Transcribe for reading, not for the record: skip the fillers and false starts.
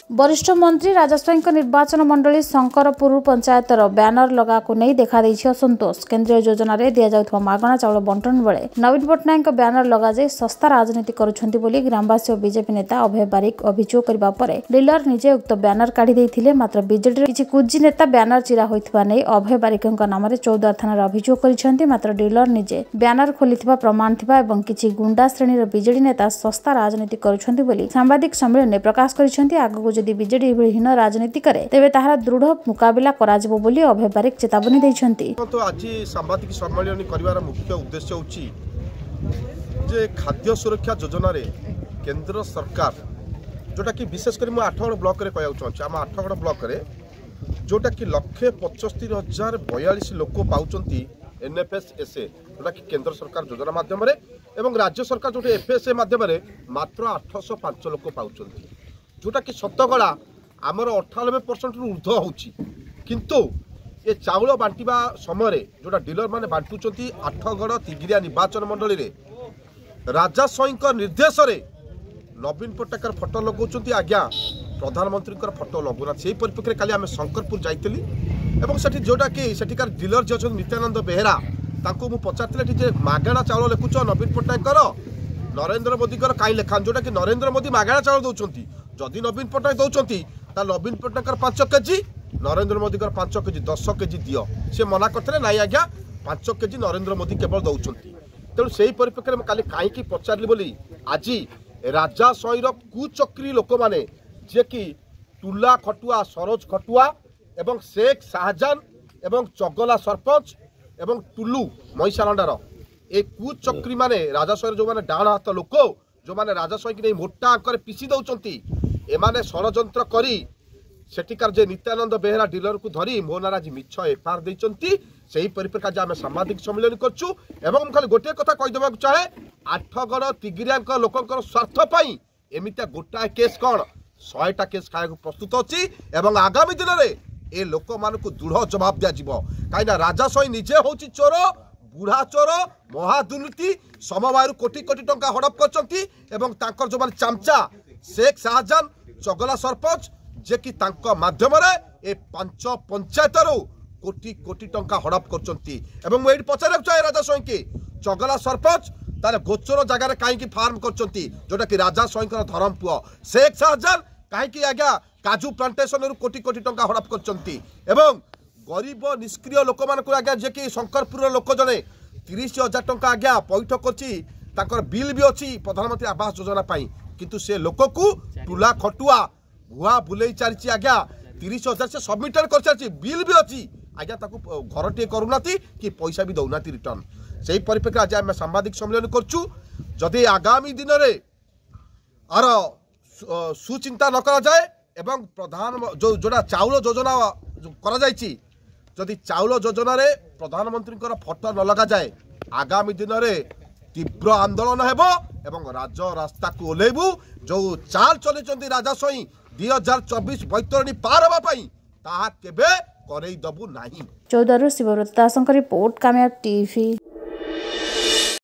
वरिष्ठ मंत्री राजस्वाई निर्वाचन मंडली शंकरपुर पंचायतर ब्यानर लगा को नहीं देखा असंतोष। केंद्रीय योजना रे दिया जाउथवा मागणा चाउल बंटन बेले नवीन पट्टनायक ब्यानर लगा जाय सस्ता राजनीति करुछंती बोली ग्रामवासी और बीजेपी नेता अभय बारिक अभियोग करबा परे डीलर निजे उक्त ब्यानर काढी देथिले। मात्र बीजेडी किछि कुजी नेता ब्यानर चिरा होइथबा नै अभय बारिकଙ୍କ नामरे 14 थाना अभियोग करिसंती। मात्र डीलर निजे ब्यानर खोलिथिबा प्रमाण थिबा एवं किछि गुंडा श्रेणी बीजेडी नेता सस्ता राजनीति करुछंती बोली सांबादिक सम्मेलन में प्रकाश करिसंती। आगु जदि बीजेडी हीन राजनीति करे तेबे ताहार दृढ़ मुकाबिला कराजिबो बोली अभय बारिक चेतावनी दैछंती। तो आज सांबादिक सम्मेलन करिवार मुख्य उद्देश्य होची जे खाद्य सुरक्षा योजना रे केंद्र सरकार जोटा कि विशेष कर 8गड़ ब्लॉक रे कहया चाहूँ आम 8गड़ ब्लॉक रे जोटा कि 1,75,042 लोक पाउचंती NFSSA जोटा कि केंद्र सरकार योजना माध्यम रे एवं राज्य सरकार जो FSA माध्यम रे मात्र 805 लोक पाउचंती जोटा कि शतकड़ा आमर 98% ऊर्ध्व होची। किंतु ये चाउल बांटिबा समय जोटा डीलर माने बांटुचंती 8गड़ तिगिरिया निर्वाचन मंडली रे राजस्वाई निर्देश रे नवीन पट्टनायक फोटो लगौचंती आज्ञा प्रधानमंत्री फोटो लगुना। से परिप्रेक्षी काली आम शंकरपुर जाइली एवं सेठी जोटा कि सेठिकार डीलर जे अच्छा नित्यानंद बेहेरा तांको मु पचारथिले जे मागणा चाउल लेखुच नवीन पट्टनायक नरेंद्र मोदी कहीं लेखान जोटा कि नरेंद्र मोदी मागणा चाउल दौरान जदि नवीन पट्टनायक दौरान Naveen Patnaik 5 KG Narendra Modi 5 KG 10 KG दियो से मना करते ना आज्ञा 5 केजी नरेंद्र मोदी केवल दौरान। तेणु से परिप्रेक्षी में काली कहीं पचारि बोली आज राजस्वाई कुचक्री लोक मैंने जे कि टुला खटुआ सरोज खटुआ एवं शेख शाहजान एवं चगला सरपंच एवं टुलू महिषालंडार ए कुचक्री माने राजस्वाई जो मैंने डाण हाथ लोक जो मैंने राजस्वाई की नहीं मोटा आंकर पिसी दौरान एमाने षड़यंत्र करी सेठिकार जे नित्यानंद बेहेरा डीलर को धरी मो नाराज मिछ एफआईआर देइचंती। सेही परिप्रेक्षी आम सांबादिक सम्मेलन करछु एवं खाली गोटे कथा कहीदेवा चाहे 8गड़ तिगिरिया लोकंकर स्वार्थ पाई एमितिया गोटाए केस कौन 100टा केस खाया प्रस्तुत अच्छी एवं आगामी दिन में ए लोक मान दृढ़ जवाब दिज्व कहीं राजस्वाई निजे हूँ चोर बुढ़ा चोर महादुर्नीति समवाय कोटी कोटी टंका हड़प कर जो चामचा शेख शाहजान चगला सरपंच जे कि माध्यम ए 5 पंचायत कोटी कोटी टंका हड़प कर पचार चाहे राजस्वाई के चगला सरपंच तार गोचर जगार कहीं फार्म कर जोटा कि राजस्वाई धरम पुओ शेख शाहजान कहीं आज्ञा काजू प्लांटेशन कोटी कोटी टंका हड़प कर गरीब निष्क्रिय लोक मान आज्ञा जे कि शंकरपुर लोक जड़े 30,000 टंका आज्ञा पैठ कर बिल भी अच्छी प्रधानमंत्री आवास योजना किंतु से लोक को टुला खटुआ भुआ बुले चली आज्ञा 30,000 से सबमिटेड कर सारी बिल भी अच्छी आज्ञा घर टे करूना कि पैसा भी दौना रिटर्न। से परिप्रेक्षी आज आम सांबादिक सम्मेलन करछु जदि आगामी दिन में आर सुचिंता न करा जाए एवं प्रधान जोड़ा चाउल योजना करा जायछि जदि चाउल योजना रे प्रधानमंत्री फोटो न लगा जाए आगामी दिन में तीव्र आंदोलन हेबो एवं राज रास्ता को ओल्लैबू जो चाल चलैछंती राजस्वाई 2024 बैतरणी पार हवा पाई ताहा केबे करई दबु नाही। 14 शिवव्रत दासଙ୍କ रिपोर्ट कामयाब टीवी।